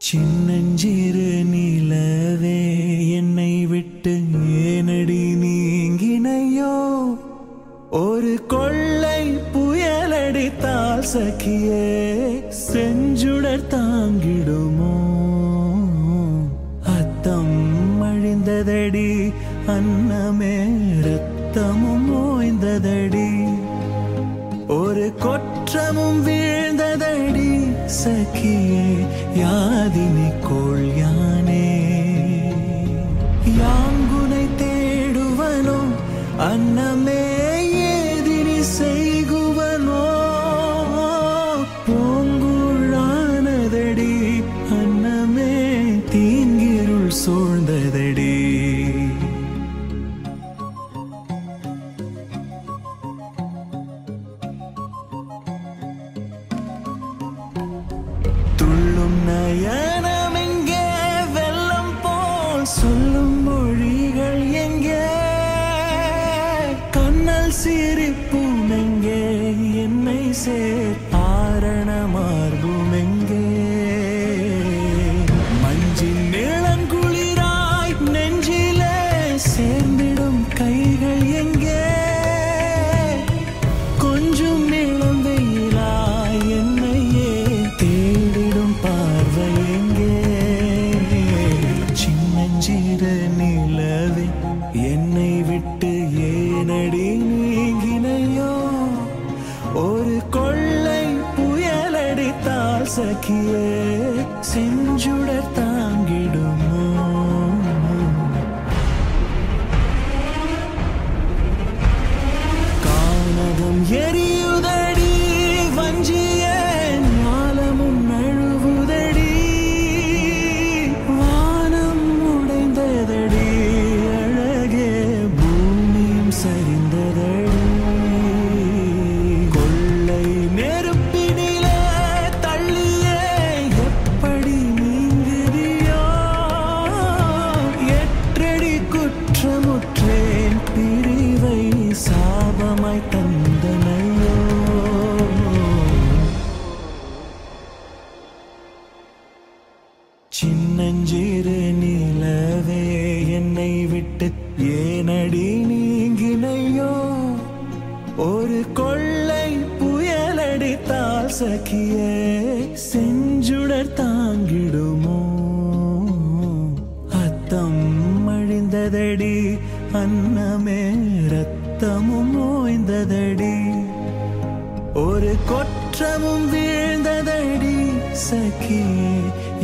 சின்னஞ்சிறு நிலவே என்னை விட்டு ஏனடி நீங்கினையோ ஒரு கொள்ளை புயலடித்தால் சகியே செஞ்சுடர் தாங்கிடுமோ அத்தம் அழிந்ததடி அன்னமே ரத்தமும் ஓய்ந்ததடி ஒரு கொற்றமும் வீழ்ந்ததடி சகியே யாதினி கோள் யானே யாங்குனை தேடுவனோ அன்னமே ஏதினி செய்குவனோ பூங்குழானதடி அன்னமே தீங்கிருள் சூழ்ந்ததடி துள்ளும் நயனம் எங்கே வெள்ளம் போல் சொல்லும் மொழிகள் எங்கே கண்ணல் சிரிப்பும் எங்கே என்னை சேர்ப்பா சகியே செஞ்சுடர் தாங்கிடுமோ கானகம் எரியுதடி வஞ்சிய ஞாலமும் நழுவுதடி வானம் உடைந்ததடி அழகே பூமியும் சரிந்ததடி கொள்ளை நெருப்பினிலே தள்ளியே எப்படி நீங்குதியோ எற்றடி குற்றமுற்றேன் பிரிவை சாபமாய் தந்தனையோ சின்னஞ்சிறு நிலவே என்னை விட்டு ஏனடி நீங்கினையோ ஒரு கொள்ளை புயலடித்தால் சகியே செஞ்சுடர் தாங்கிடுமோ அத்தம் அழிந்ததடி அன்னமே ரத்தமும் ஓய்ந்ததடி ஒரு கொற்றமும் வீழ்ந்ததடி சகியே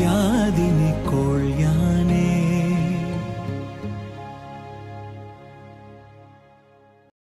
யாதினி கோள் யானே